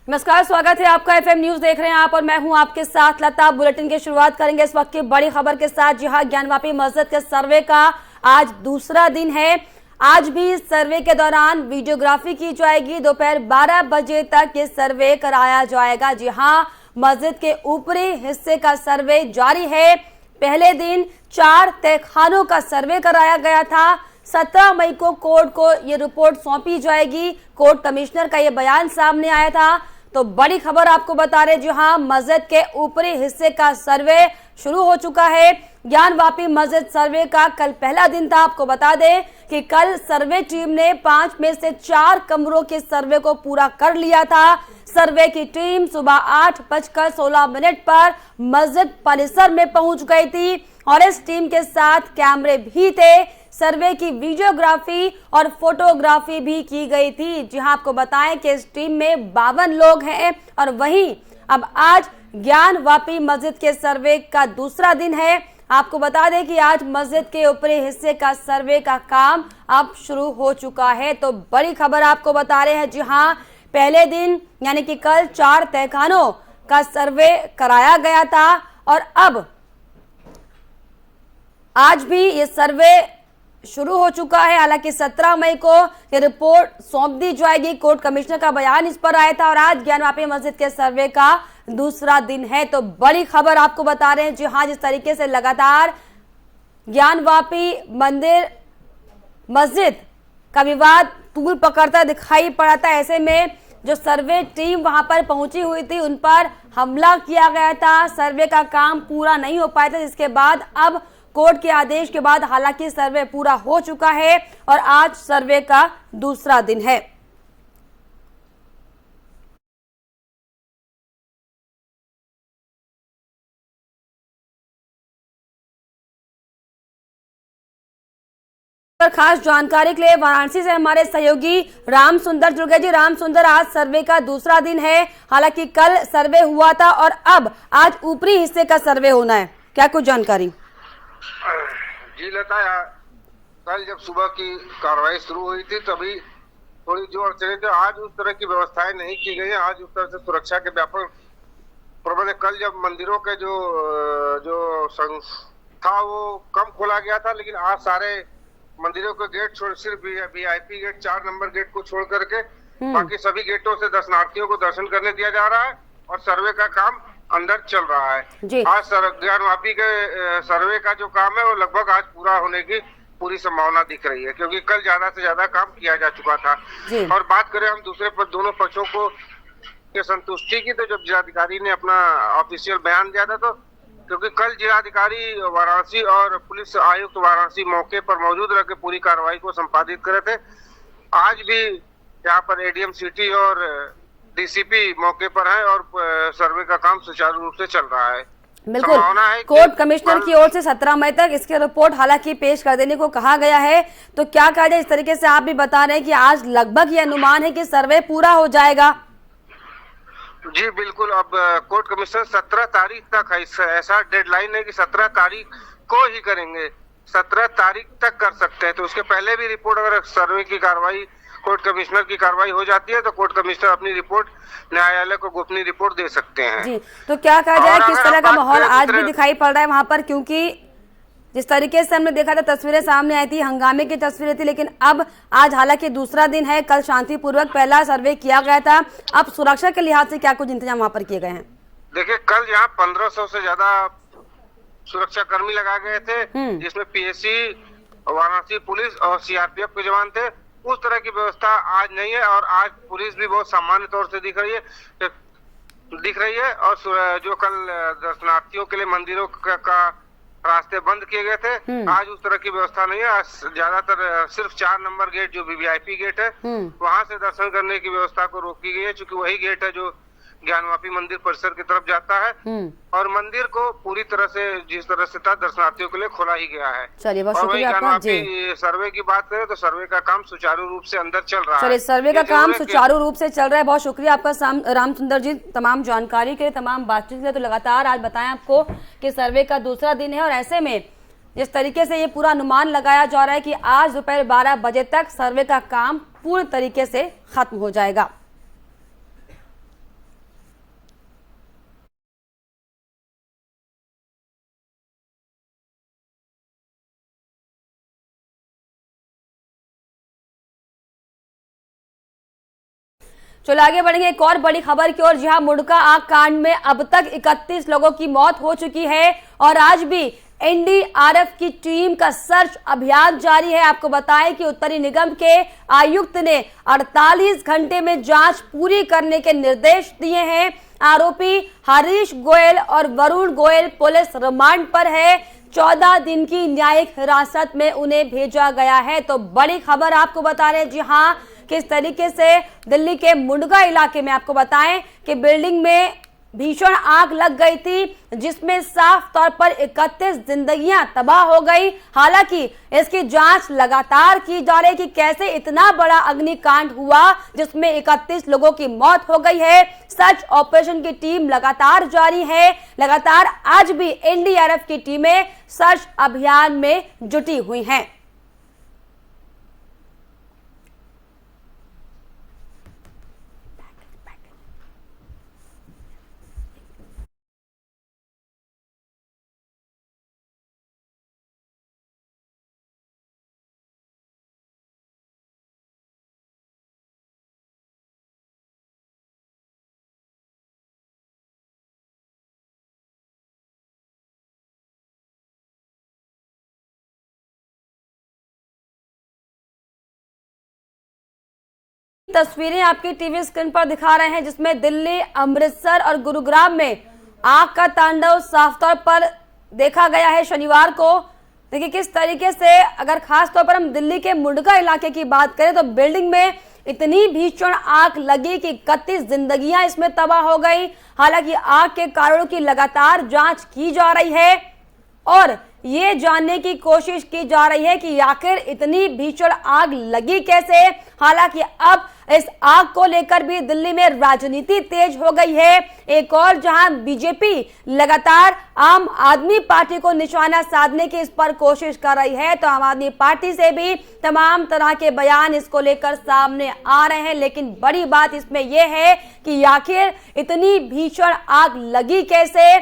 नमस्कार, स्वागत है आपका। एफएम न्यूज देख रहे हैं आप और मैं हूं आपके साथ लता। बुलेटिन की शुरुआत करेंगे इस वक्त की बड़ी खबर के साथ। जी हां, ज्ञानवापी मस्जिद के सर्वे का आज दूसरा दिन है। आज भी सर्वे के दौरान वीडियोग्राफी की जाएगी। दोपहर 12 बजे तक ये सर्वे कराया जाएगा। जी हां, मस्जिद के ऊपरी हिस्से का सर्वे जारी है। पहले दिन 4 तहखानों का सर्वे कराया गया था। 17 मई को कोर्ट को ये रिपोर्ट सौंपी जाएगी। कोर्ट कमिश्नर का ये बयान सामने आया था। तो बड़ी खबर आपको बता रहे, जी हाँ, मस्जिद के ऊपरी हिस्से का सर्वे शुरू हो चुका है। ज्ञानवापी मस्जिद सर्वे का कल पहला दिन था। आपको बता दें कि कल सर्वे टीम ने 5 में से 4 कमरों के सर्वे को पूरा कर लिया था। सर्वे की टीम सुबह 8:16 पर मस्जिद परिसर में पहुंच गई थी और इस टीम के साथ कैमरे भी थे। सर्वे की वीडियोग्राफी और फोटोग्राफी भी की गई थी। जी हां, आपको बताएं कि इस टीम में 52 लोग हैं और वहीं अब आज ज्ञानवापी मस्जिद के सर्वे का दूसरा दिन है। आपको बता दें कि आज मस्जिद के ऊपरी हिस्से का सर्वे का काम अब शुरू हो चुका है। तो बड़ी खबर आपको बता रहे हैं। जी हाँ, पहले दिन यानी कि कल 4 तहखानों का सर्वे कराया गया था और अब आज भी ये सर्वे शुरू हो चुका है। हालांकि 17 मई को ये रिपोर्ट सौंप दी जाएगी। कोर्ट कमिश्नर का बयान इस पर आया था और आज ज्ञानवापी मस्जिद के सर्वे का दूसरा दिन है। तो बड़ी खबर आपको बता रहे हैं। जी हाँ, जिस तरीके से लगातार ज्ञानवापी मस्जिद का विवाद तूल पकड़ता दिखाई पड़ा था, ऐसे में जो सर्वे टीम वहां पर पहुंची हुई थी उन पर हमला किया गया था। सर्वे का काम पूरा नहीं हो पाया था, जिसके बाद अब कोर्ट के आदेश के बाद हालांकि सर्वे पूरा हो चुका है और आज सर्वे का दूसरा दिन है। खास जानकारी के लिए वाराणसी से हमारे सहयोगी राम सुंदर जुड़ गए। जी राम सुंदर, आज सर्वे का दूसरा दिन है। हालांकि कल सर्वे हुआ था और अब आज ऊपरी हिस्से का सर्वे होना है, क्या कुछ जानकारी? जी लता, कल जब सुबह की कार्रवाई शुरू हुई थी तभी थोड़ी जो अड़चने थे, आज उस तरह की व्यवस्थाएं नहीं की गई है। आज उस तरह से सुरक्षा के व्यापक प्रबंध। कल जब मंदिरों के जो था वो कम खोला गया था, लेकिन आज सारे मंदिरों के गेट छोड़ सिर्फ वीआईपी गेट 4 नंबर गेट को छोड़ करके बाकी सभी गेटों से दर्शनार्थियों को दर्शन करने दिया जा रहा है और सर्वे का काम अंदर चल रहा है। आज ज्ञानवापी के सर्वे का जो काम है वो लगभग आज पूरा होने की पूरी संभावना दिख रही है, क्योंकि कल ज्यादा से ज्यादा काम किया जा चुका था। और बात करें हम दूसरे पर दोनों पक्षों को के संतुष्टि की, तो जब जिलाधिकारी ने अपना ऑफिशियल बयान दिया था, तो क्योंकि कल जिलाधिकारी वाराणसी और पुलिस आयुक्त वाराणसी मौके पर मौजूद रह के पूरी कार्रवाई को संपादित करे थे, आज भी यहाँ पर एडीएम सिटी और डीसीपी मौके पर है और सर्वे का काम सुचारू रूप से चल रहा है। बिल्कुल, कोर्ट कमिश्नर की ओर से 17 मई तक इसकी रिपोर्ट हालांकि पेश कर देने को कहा गया है। तो क्या कहा जाए, इस तरीके से आप भी बता रहे हैं कि आज लगभग ये अनुमान है कि सर्वे पूरा हो जाएगा। जी बिल्कुल, अब कोर्ट कमिश्नर 17 तारीख तक है, ऐसा डेडलाइन है कि 17 तारीख को ही करेंगे। 17 तारीख तक कर सकते हैं, तो उसके पहले भी रिपोर्ट अगर सर्वे की कार्रवाई कोर्ट कमिश्नर की कार्रवाई हो जाती है तो कोर्ट कमिश्नर अपनी रिपोर्ट न्यायालय को गोपनीय रिपोर्ट दे सकते हैं। जी, तो क्या कहा जाए, किस तरह का माहौल आज भी दिखाई पड़ रहा है वहां पर? क्योंकि जिस तरीके से हमने देखा था, तस्वीरें सामने आई थी, हंगामे की तस्वीरें थी, लेकिन अब आज हालांकि दूसरा दिन है। कल शांतिपूर्वक पहला सर्वे किया गया था। अब सुरक्षा के लिहाज से क्या कुछ इंतजाम वहां पर किए गए हैं? देखिए, कल यहाँ 1500 से ज्यादा सुरक्षा कर्मी लगाए गए थे, जिसमें पीएससी, वाराणसी पुलिस और सीआरपीएफ के जवान थे। उस तरह की व्यवस्था आज नहीं है और आज पुलिस भी बहुत सामान्य तौर से दिख रही है और जो कल दर्शनार्थियों के लिए मंदिरों का रास्ते बंद किए गए थे, आज उस तरह की व्यवस्था नहीं है। आज ज्यादातर सिर्फ 4 नंबर गेट जो वीवीआईपी गेट है वहां से दर्शन करने की व्यवस्था को रोकी गई है, क्योंकि वही गेट है जो ज्ञानवापी मंदिर परिसर की तरफ जाता है और मंदिर को पूरी तरह से जिस तरह से था दर्शनार्थियों के लिए खोला ही गया है। चलिए, बहुत शुक्रिया आपका। जी, सर्वे की बात करें तो सर्वे का काम सुचारू रूप से अंदर चल रहा है। चलिए, सर्वे का काम सुचारू रूप से चल रहा है। बहुत शुक्रिया आपका राम सुंदर जी, तमाम जानकारी के लिए, तमाम बातचीत के लिए। तो लगातार आज बताएं आपको कि सर्वे का दूसरा दिन है और ऐसे में जिस तरीके से ये पूरा अनुमान लगाया जा रहा है कि आज दोपहर 12 बजे तक सर्वे का काम पूरी तरीके से खत्म हो जाएगा। चलो आगे बढ़ेंगे एक और बड़ी खबर की ओर। जहां मुंडका आग कांड में अब तक 31 लोगों की मौत हो चुकी है और आज भी एनडीआरएफ की टीम का सर्च अभियान जारी है। आपको बताएं कि उत्तरी निगम के आयुक्त ने 48 घंटे में जांच पूरी करने के निर्देश दिए हैं। आरोपी हरीश गोयल और वरुण गोयल पुलिस रिमांड पर है। 14 दिन की न्यायिक हिरासत में उन्हें भेजा गया है। तो बड़ी खबर आपको बता रहे हैं जी हाँ, किस तरीके से दिल्ली के मुंडका इलाके में आपको बताएं कि बिल्डिंग में भीषण आग लग गई थी, जिसमें साफ तौर पर 31 जिंदगियां तबाह हो गई। हालांकि इसकी जांच लगातार की जा रही है कि कैसे इतना बड़ा अग्निकांड हुआ जिसमें 31 लोगों की मौत हो गई है। सर्च ऑपरेशन की टीम लगातार जारी है। लगातार आज भी एनडीआरएफ की टीमें सर्च अभियान में जुटी हुई हैं। तस्वीरें आपकी टीवी स्क्रीन पर दिखा रहे हैं, जिसमें दिल्ली, अमृतसर और गुरुग्राम में आग का तांडव साफ तौर पर देखा गया है शनिवार को। देखिए किस तरीके से, अगर खास तौर पर हम दिल्ली के मुंडका इलाके की बात करें तो बिल्डिंग में इतनी भीषण आग लगी कि 31 जिंदगियां इसमें तबाह हो गई। हालांकि आग के कारणों की लगातार जांच की जा रही है और ये जानने की कोशिश की जा रही है कि आखिर इतनी भीषण आग लगी कैसे। हालांकि अब इस आग को लेकर भी दिल्ली में राजनीति तेज हो गई है। एक और जहां बीजेपी लगातार आम आदमी पार्टी को निशाना साधने की इस पर कोशिश कर रही है, तो आम आदमी पार्टी से भी तमाम तरह के बयान इसको लेकर सामने आ रहे हैं। लेकिन बड़ी बात इसमें यह है कि आखिर इतनी भीषण आग लगी कैसे।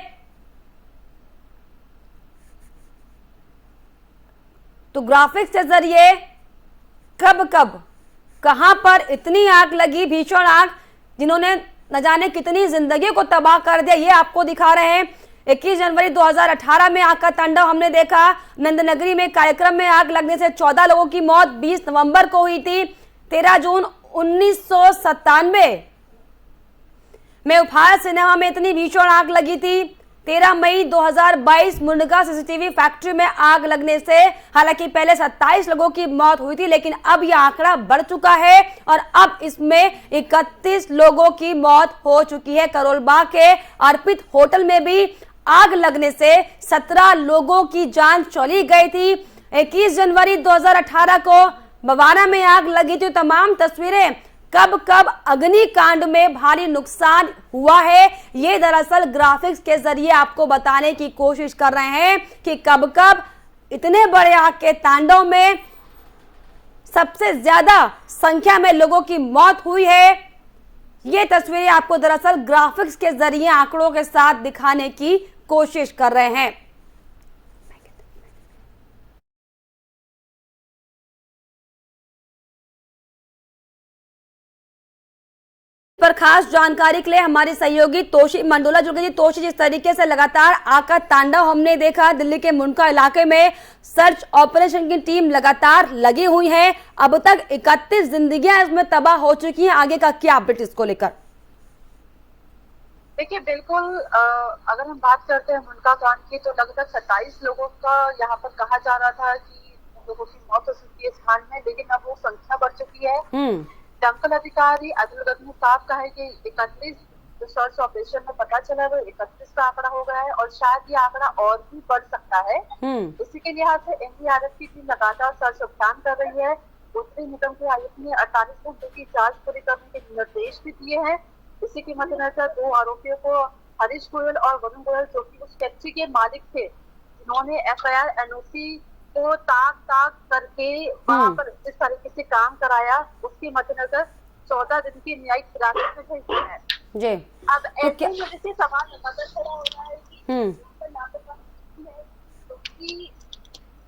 तो ग्राफिक्स के जरिए कब कब कहां पर इतनी आग लगी, भीषण आग जिन्होंने न जाने कितनी जिंदगी को तबाह कर दिया, ये आपको दिखा रहे हैं। 21 जनवरी 2018 में आग का तांडव हमने देखा। नंदनगरी में कार्यक्रम में आग लगने से 14 लोगों की मौत 20 नवंबर को हुई थी। 13 जून 1997 में उपहार सिनेमा में इतनी भीषण आग लगी थी। 13 मई 2022 मुंडका सीसीटीवी फैक्ट्री में आग लगने से हालांकि पहले 27 लोगों की मौत हुई थी, लेकिन अब यह आंकड़ा बढ़ चुका है और अब इसमें 31 लोगों की मौत हो चुकी है। करोल बाग के अर्पित होटल में भी आग लगने से 17 लोगों की जान चली गई थी। 21 जनवरी 2018 को बवाना में आग लगी थी। तमाम तस्वीरें कब कब अग्निकांड में भारी नुकसान हुआ है, ये दरअसल ग्राफिक्स के जरिए आपको बताने की कोशिश कर रहे हैं कि कब कब इतने बड़े आग के तांडव में सबसे ज्यादा संख्या में लोगों की मौत हुई है। ये तस्वीरें आपको दरअसल ग्राफिक्स के जरिए आंकड़ों के साथ दिखाने की कोशिश कर रहे हैं। पर खास जानकारी के लिए हमारी सहयोगी तोशी मंडोला जुड़ गई। तोशी, जिस तरीके से लगातार आग का तांडव हमने देखा दिल्ली के मुंडका इलाके में, सर्च ऑपरेशन की टीम लगातार लगी हुई है। अब तक 31 जिंदगियां इसमें तबाह हो चुकी हैं। आगे का क्या अपडेट इसको लेकर? देखिए बिल्कुल, अगर हम बात करते हैं मुंडका कांड की तो लगभग 27 लोगों का यहाँ पर कहा जा रहा था कि लोगों की मौत हो सकती है इस कांड में, लेकिन अब वो संख्या बढ़ चुकी है। दमकल अधिकारी अब्दुल गनी ने साफ कहा है कि 31 जो सर्च ऑपरेशन में पता चला वो 31 का आंकड़ा हो गया है और शायद ये आंकड़ा और भी बढ़ सकता है। इसी के लिहाज से एनडीआरएफ की टीम लगातार सर्च अभियान कर रही है। उत्तरी निगम के आयुक्त ने 48 घंटे की जांच पूरी करने के निर्देश भी दिए हैं। इसी के मद्देनजर 2 आरोपियों को हरीश गोयल और वरुण गोयल, जो की उस फैक्ट्री के मालिक थे जिन्होंने एफआईआर एनओसी को ताक करके वहाँ पर इस तरीके से काम कराया, उसके मद्देनजर 14 दिन की न्यायिक हिरासत में भेज दिया है। जी। अब ऐसे वजह से सवाल लगातार खड़ा हो रहा है कि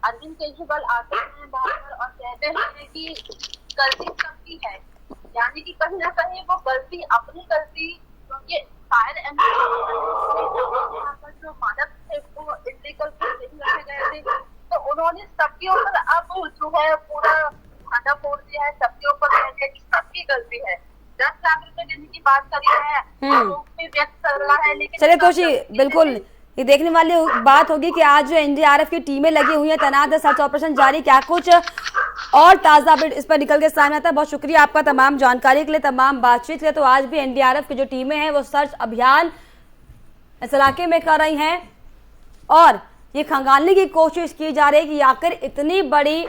अरविंद केजरीवाल आते हैं बाहर और कहते हैं कि गलती सबकी है, यानी कि कहीं ना कहीं वो गलती अपनी गलती, क्योंकि फायर जो मानव थे वो इलीगल नहीं रखे गए थे, तो उन्होंने सबके ऊपर अब जो है पूरा खाना फोड़ दिया है, सबके ऊपर सबकी गलती है। 10 लाख रुपए देने की बात करी है, आरोप भी व्यक्त कर रहा है, लेकिन चलिए तोशी, बिल्कुल ये देखने वाली बात होगी कि आज जो एनडीआरएफ की टीमें लगी हुई हैं, तैनात है, सर्च ऑपरेशन जारी, क्या कुछ और ताजा अपडेट इस पर निकल के सामने आता है। बहुत शुक्रिया आपका तमाम जानकारी के लिए, तमाम बातचीत के लिए। तो आज भी एनडीआरएफ की जो टीमें हैं वो सर्च अभियान इस इलाके में कर रही हैं और ये खंगालने की कोशिश की जा रही है कि आखिर इतनी बड़ी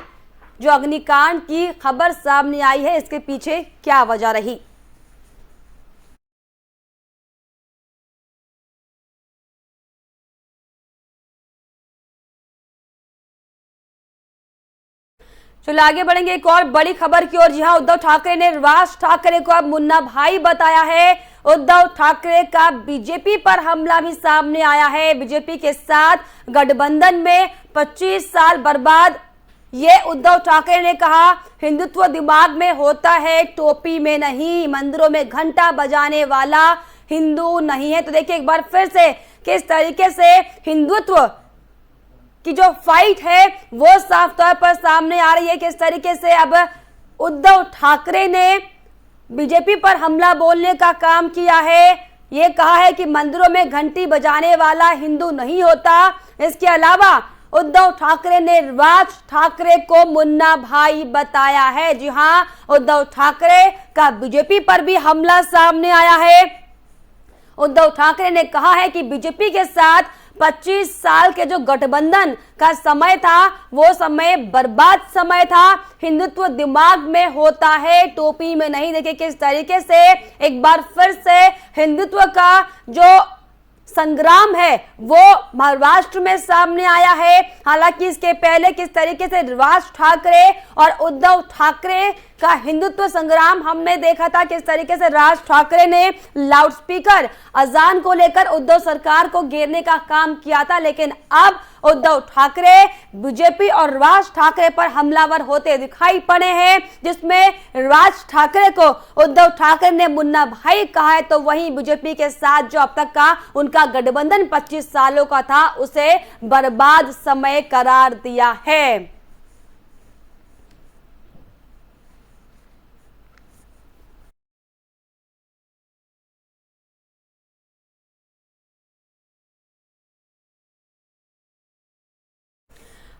जो अग्निकांड की खबर सामने आई है इसके पीछे क्या वजह रही। चलो आगे बढ़ेंगे एक और बड़ी खबर की ओर। जी हां, उद्धव ठाकरे ने राज ठाकरे को अब मुन्ना भाई बताया है। उद्धव ठाकरे का बीजेपी पर हमला भी सामने आया है। बीजेपी के साथ गठबंधन में 25 साल बर्बाद, ये उद्धव ठाकरे ने कहा। हिंदुत्व दिमाग में होता है, टोपी में नहीं। मंदिरों में घंटा बजाने वाला हिंदू नहीं है। तो देखिए एक बार फिर से किस तरीके से हिंदुत्व कि जो फाइट है वो साफ तौर पर सामने आ रही है। किस तरीके से अब उद्धव ठाकरे ने बीजेपी पर हमला बोलने का काम किया है। ये कहा है कि मंदिरों में घंटी बजाने वाला हिंदू नहीं होता। इसके अलावा उद्धव ठाकरे ने राज ठाकरे को मुन्ना भाई बताया है। जी हां, उद्धव ठाकरे का बीजेपी पर भी हमला सामने आया है। उद्धव ठाकरे ने कहा है कि बीजेपी के साथ 25 साल के जो गठबंधन का समय था वो समय बर्बाद समय था। हिंदुत्व दिमाग में होता है, टोपी में नहीं। देखिए किस तरीके से एक बार फिर से हिंदुत्व का जो संग्राम है वो महाराष्ट्र में सामने आया है। हालांकि इसके पहले किस तरीके से राज ठाकरे और उद्धव ठाकरे का हिंदुत्व संग्राम हमने देखा था, किस तरीके से राज ठाकरे ने लाउडस्पीकर अजान को लेकर उद्धव सरकार को घेरने का काम किया था। लेकिन अब उद्धव ठाकरे बीजेपी और राज ठाकरे पर हमलावर होते दिखाई पड़े हैं, जिसमें राज ठाकरे को उद्धव ठाकरे ने मुन्ना भाई कहा है, तो वहीं बीजेपी के साथ जो अब तक का उनका गठबंधन 25 सालों का था उसे बर्बाद समय करार दिया है।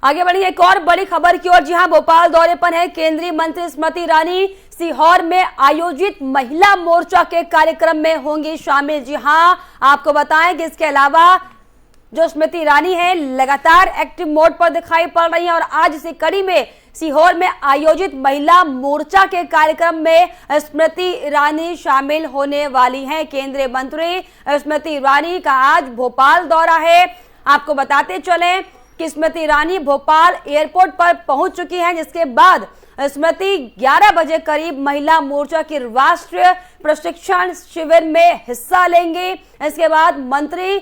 आगे बढ़ी एक और बड़ी खबर की ओर। जी हां, भोपाल दौरे पर है केंद्रीय मंत्री स्मृति ईरानी। सीहोर में आयोजित महिला मोर्चा के कार्यक्रम में होंगी शामिल। जी हां, आपको बताएं कि इसके अलावा जो स्मृति ईरानी है लगातार एक्टिव मोड पर दिखाई पड़ रही हैं और आज इसी कड़ी में सीहोर में आयोजित महिला मोर्चा के कार्यक्रम में स्मृति ईरानी शामिल होने वाली हैं। केंद्रीय मंत्री स्मृति ईरानी का आज भोपाल दौरा है। आपको बताते चलें कि स्मृति ईरानी भोपाल एयरपोर्ट पर पहुंच चुकी हैं, जिसके बाद स्मृति 11 बजे करीब महिला मोर्चा की राष्ट्रीय प्रशिक्षण शिविर में हिस्सा लेंगे। इसके बाद मंत्री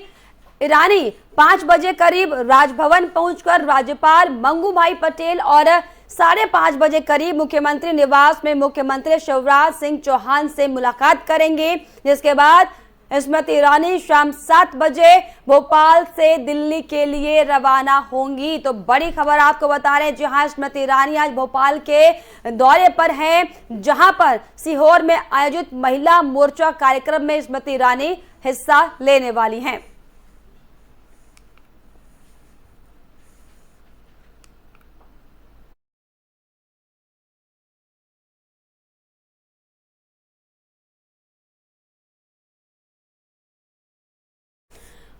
ईरानी 5 बजे करीब राजभवन पहुंचकर राज्यपाल मंगू भाई पटेल और 5:30 बजे करीब मुख्यमंत्री निवास में मुख्यमंत्री शिवराज सिंह चौहान से मुलाकात करेंगे। जिसके बाद स्मृति ईरानी शाम 7 बजे भोपाल से दिल्ली के लिए रवाना होंगी। तो बड़ी खबर आपको बता रहे हैं, जहां स्मृति ईरानी आज भोपाल के दौरे पर हैं, जहां पर सीहोर में आयोजित महिला मोर्चा कार्यक्रम में स्मृति ईरानी हिस्सा लेने वाली हैं।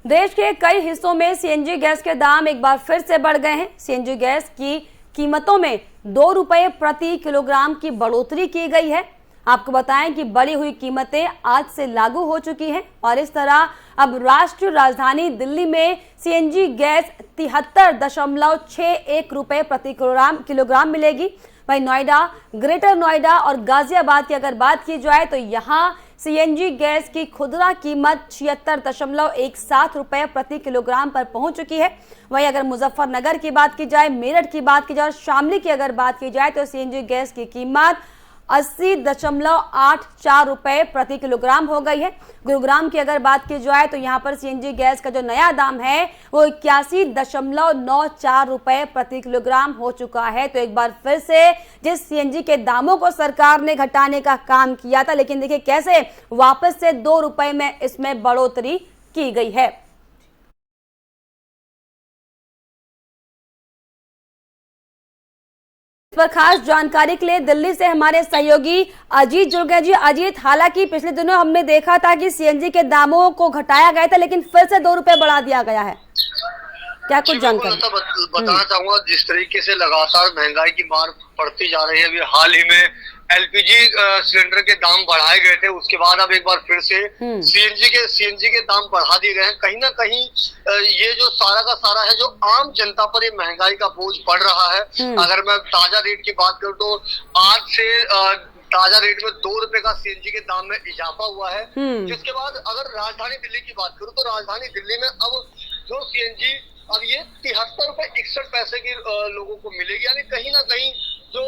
देश के कई हिस्सों में सीएनजी गैस के दाम एक बार फिर से बढ़ गए हैं। सीएनजी गैस की कीमतों में 2 रुपए प्रति किलोग्राम की बढ़ोतरी की गई है। आपको बताएं कि बढ़ी हुई कीमतें आज से लागू हो चुकी हैं और इस तरह अब राष्ट्रीय राजधानी दिल्ली में सीएनजी गैस 73.61 रुपए प्रति किलोग्राम मिलेगी। वहीं नोएडा, ग्रेटर नोएडा और गाजियाबाद की अगर बात की जाए तो यहाँ सीएनजी गैस की खुदरा कीमत 76.17 रुपए प्रति किलोग्राम पर पहुंच चुकी है। वहीं अगर मुजफ्फरनगर की बात की जाए, मेरठ की बात की जाए और शामली की अगर बात की जाए तो सीएनजी गैस की कीमत 80.84 रुपए प्रति किलोग्राम हो गई है। गुरुग्राम की अगर बात की जाए तो यहाँ पर सीएनजी गैस का जो नया दाम है वो 81.94 रुपए प्रति किलोग्राम हो चुका है। तो एक बार फिर से जिस सीएनजी के दामों को सरकार ने घटाने का काम किया था, लेकिन देखिए कैसे वापस से 2 रुपए में इसमें बढ़ोतरी की गई है। इस पर खास जानकारी के लिए दिल्ली से हमारे सहयोगी अजीत जुड़ गए। जी अजीत, हालांकि पिछले दिनों हमने देखा था कि सीएनजी के दामों को घटाया गया था, लेकिन फिर से 2 रुपए बढ़ा दिया गया है, क्या कुछ जानकारी? बताना चाहूंगा, जिस तरीके से लगातार महंगाई की मार पड़ती जा रही है, अभी हाल ही में एलपीजी सिलेंडर के दाम बढ़ाए गए थे, उसके बाद अब एक बार फिर से सीएनजी के दाम बढ़ा दिए गए हैं। कहीं ना कहीं ये जो सारा का सारा है, जो आम जनता पर ये महंगाई का बोझ पड़ रहा है। अगर मैं ताजा रेट की बात करूं तो आज से ताजा रेट में 2 रुपए का सीएनजी के दाम में इजाफा हुआ है। जिसके बाद अगर राजधानी दिल्ली की बात करूं तो राजधानी दिल्ली में अब जो सीएनजी अब ये 73 रुपए 61 पैसे की लोगों को मिलेगी। यानी कहीं ना कहीं जो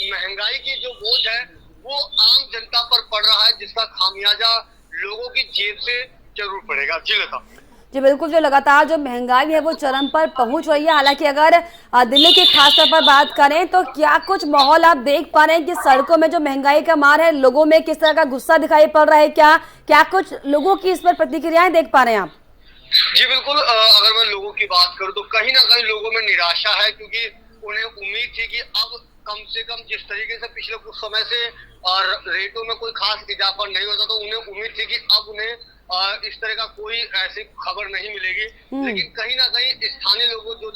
महंगाई की जो बोझ है वो आम जनता पर पड़ रहा है, जिसका खामियाजा लोगों की जेब से जरूर पड़ेगा। जी लता जी बिल्कुल, जो लगातार जो महंगाई है वो चरम पर पहुंच रही है। हालांकि अगर दिल्ली की खासतौर पर बात करें तो क्या कुछ माहौल आप देख पा रहे हैं कि सड़कों में जो महंगाई का मार है, लोगों में किस तरह का गुस्सा दिखाई पड़ रहा है? क्या कुछ लोगों की इस पर प्रतिक्रियाएं देख पा रहे हैं आप? जी बिल्कुल, अगर मैं लोगों की बात करूं तो कहीं ना कहीं लोगों में निराशा है, क्योंकि उन्हें उम्मीद थी कि अब कम से कम जिस तरीके से पिछले कुछ समय से रेटों में कोई खास इजाफा नहीं होता, तो उन्हें उम्मीद थी कि अब उन्हें इस तरह का कोई ऐसी खबर नहीं मिलेगी। लेकिन कहीं ना कहीं स्थानीय लोगों, जो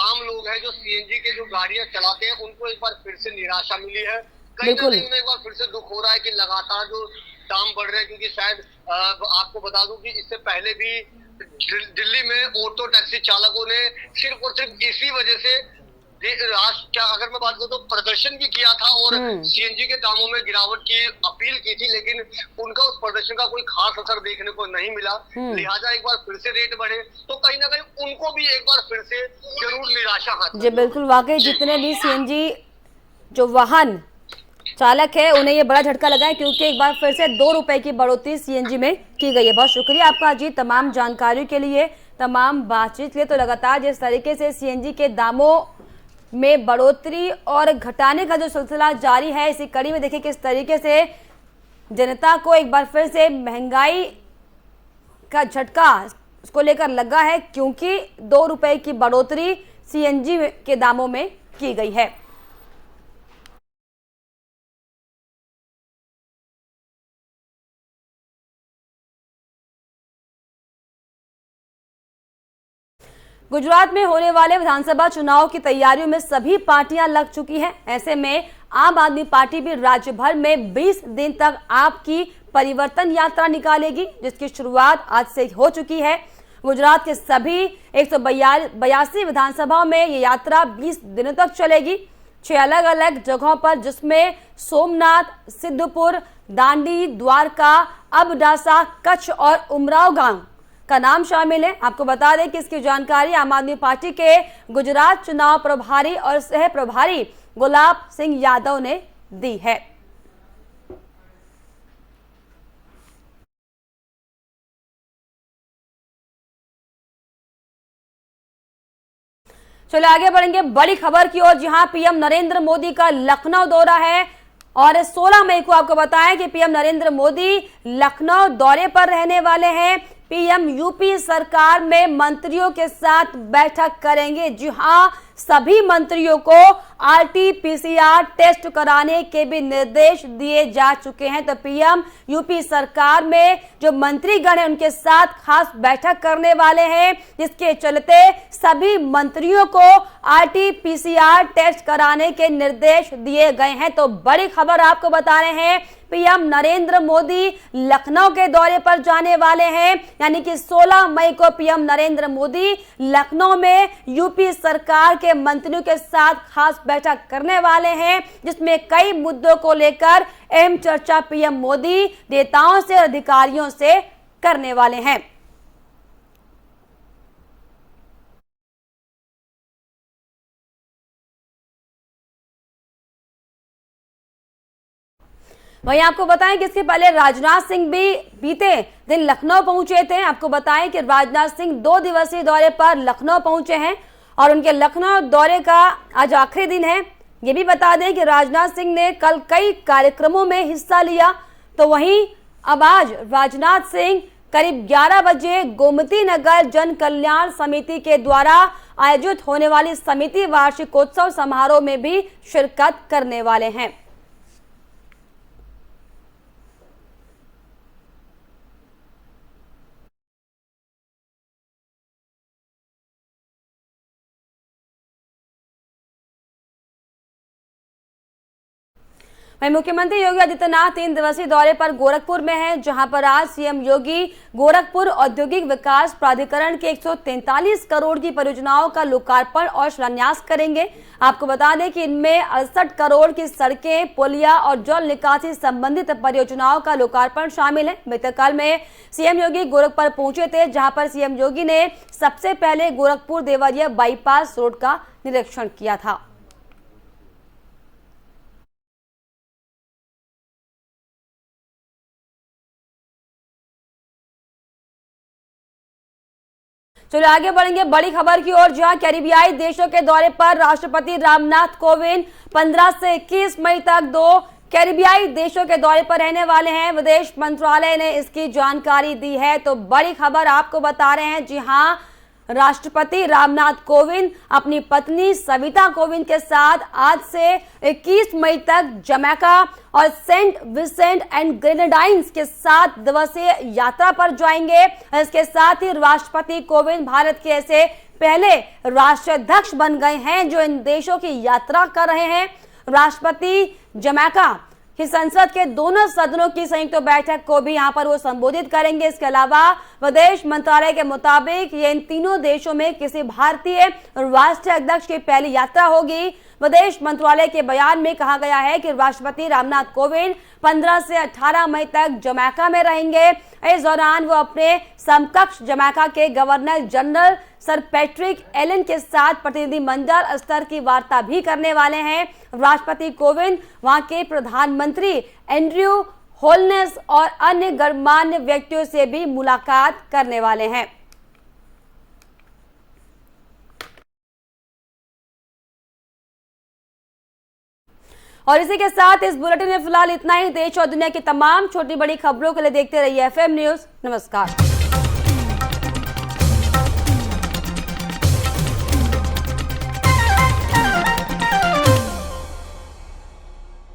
आम लोग हैं जो सीएनजी के जो गाड़ियां चलाते हैं, उनको एक बार फिर से निराशा मिली है। कहीं ना कहीं उन्हें एक बार फिर से दुख हो रहा है कि लगातार जो दाम बढ़ रहे हैं, क्योंकि शायद आपको बता दूं कि इससे पहले भी दिल्ली में ऑटो टैक्सी चालकों ने सिर्फ और सिर्फ इसी वजह से अगर मैं बात करूं तो प्रदर्शन भी किया था और सीएनजी के दामों में गिरावट की अपील की थी, लेकिन उनका उस प्रदर्शन का कोई खास असर देखने को नहीं मिला। लिहाजा एक बार फिर से रेट बढ़े तो कहीं ना कहीं उनको भी एक बार फिर से जरूर निराशा है। जी बिल्कुल, वाकई जितने भी सीएनजी जो वाहन चालक है उन्हें ये बड़ा झटका लगा है, क्योंकि एक बार फिर से 2 रुपए की बढ़ोतरी सीएनजी में की गई है। बहुत शुक्रिया आपका जी तमाम जानकारी के लिए, तमाम बातचीत के लिए। तो लगातार जिस तरीके से सीएनजी के दामों में बढ़ोतरी और घटाने का जो सिलसिला जारी है, इसी कड़ी में देखिए किस तरीके से जनता को एक बार फिर से महंगाई का झटका उसको लेकर लगा है, क्योंकि 2 रुपए की बढ़ोतरी सीएनजी के दामों में की गई है। गुजरात में होने वाले विधानसभा चुनाव की तैयारियों में सभी पार्टियां लग चुकी हैं। ऐसे में आम आदमी पार्टी भी राज्य भर में 20 दिन तक आपकी परिवर्तन यात्रा निकालेगी, जिसकी शुरुआत आज से हो चुकी है। गुजरात के सभी 182 विधानसभाओं में ये यात्रा 20 दिनों तक चलेगी। 6 अलग अलग जगहों पर, जिसमें सोमनाथ, सिद्धपुर, दांडी, द्वारका, अबडासा, कच्छ और उमराव गांव का नाम शामिल है। आपको बता दें कि इसकी जानकारी आम आदमी पार्टी के गुजरात चुनाव प्रभारी और सह प्रभारी गुलाब सिंह यादव ने दी है। चलो आगे बढ़ेंगे बड़ी खबर की ओर, जहां पीएम नरेंद्र मोदी का लखनऊ दौरा है और 16 मई को आपको बताएं कि पीएम नरेंद्र मोदी लखनऊ दौरे पर रहने वाले हैं। पीएम यूपी सरकार में मंत्रियों के साथ बैठक करेंगे। जी हां, सभी मंत्रियों को आरटीपीसीआर टेस्ट कराने के भी निर्देश दिए जा चुके हैं। तो पीएम यूपी सरकार में जो मंत्रीगण हैं उनके साथ खास बैठक करने वाले हैं, जिसके चलते सभी मंत्रियों को आरटीपीसीआर टेस्ट कराने के निर्देश दिए गए हैं। तो बड़ी खबर आपको बता रहे हैं, पीएम नरेंद्र मोदी लखनऊ के दौरे पर जाने वाले हैं, यानी कि 16 मई को पीएम नरेंद्र मोदी लखनऊ में यूपी सरकार के मंत्रियों के साथ खास बैठक करने वाले हैं, जिसमें कई मुद्दों को लेकर अहम चर्चा पीएम मोदी नेताओं से और अधिकारियों से करने वाले हैं। वहीं आपको बताएं कि इसके पहले राजनाथ सिंह भी बीते दिन लखनऊ पहुंचे थे। आपको बताएं कि राजनाथ सिंह 2 दिवसीय दौरे पर लखनऊ पहुंचे हैं और उनके लखनऊ दौरे का आज आखिरी दिन है। ये भी बता दें कि राजनाथ सिंह ने कल कई कार्यक्रमों में हिस्सा लिया, तो वहीं अब आज राजनाथ सिंह करीब 11 बजे गोमती नगर जन कल्याण समिति के द्वारा आयोजित होने वाली समिति वार्षिकोत्सव समारोह में भी शिरकत करने वाले हैं। वहीं मुख्यमंत्री योगी आदित्यनाथ 3 दिवसीय दौरे पर गोरखपुर में हैं, जहां पर आज सीएम योगी गोरखपुर औद्योगिक विकास प्राधिकरण के 143 करोड़ की परियोजनाओं का लोकार्पण और शिलान्यास करेंगे। आपको बता दें कि इनमें 68 करोड़ की सड़कें, पुलिया और जल निकासी संबंधित परियोजनाओं का लोकार्पण शामिल है। बीते में सीएम योगी गोरखपुर पहुंचे थे, जहां पर सीएम योगी ने सबसे पहले गोरखपुर देवरिया बाईपास रोड का निरीक्षण किया था। चलो आगे बढ़ेंगे बड़ी खबर की ओर, जहां कैरिबियाई देशों के दौरे पर राष्ट्रपति रामनाथ कोविंद 15 से 21 मई तक 2 कैरिबियाई देशों के दौरे पर रहने वाले हैं। विदेश मंत्रालय ने इसकी जानकारी दी है। तो बड़ी खबर आपको बता रहे हैं, जी हां, राष्ट्रपति रामनाथ कोविंद अपनी पत्नी सविता कोविंद के साथ आज से 21 मई तक जमैका और सेंट विंसेंट एंड ग्रेनेडाइंस के 7 दिवसीय यात्रा पर जाएंगे। इसके साथ ही राष्ट्रपति कोविंद भारत के ऐसे पहले राष्ट्राध्यक्ष बन गए हैं जो इन देशों की यात्रा कर रहे हैं। राष्ट्रपति जमैका कि संसद के दोनों सदनों की संयुक्त बैठक को भी यहां पर वो संबोधित करेंगे। इसके अलावा विदेश मंत्रालय के मुताबिक ये इन तीनों देशों में किसी भारतीय राष्ट्रीय अध्यक्ष की पहली यात्रा होगी। विदेश मंत्रालय के बयान में कहा गया है कि राष्ट्रपति रामनाथ कोविंद 15 से 18 मई तक जमैका में रहेंगे। इस दौरान वो अपने समकक्ष जमैका के governor general sir Patrick Allen के साथ प्रतिनिधिमंडल स्तर की वार्ता भी करने वाले हैं। राष्ट्रपति कोविंद वहां के प्रधानमंत्री एंड्रयू होलनेस और अन्य गणमान्य व्यक्तियों से भी मुलाकात करने वाले हैं। और इसी के साथ इस बुलेटिन में फिलहाल इतना ही। देश और दुनिया की तमाम छोटी बड़ी खबरों के लिए देखते रहिए FM न्यूज। नमस्कार।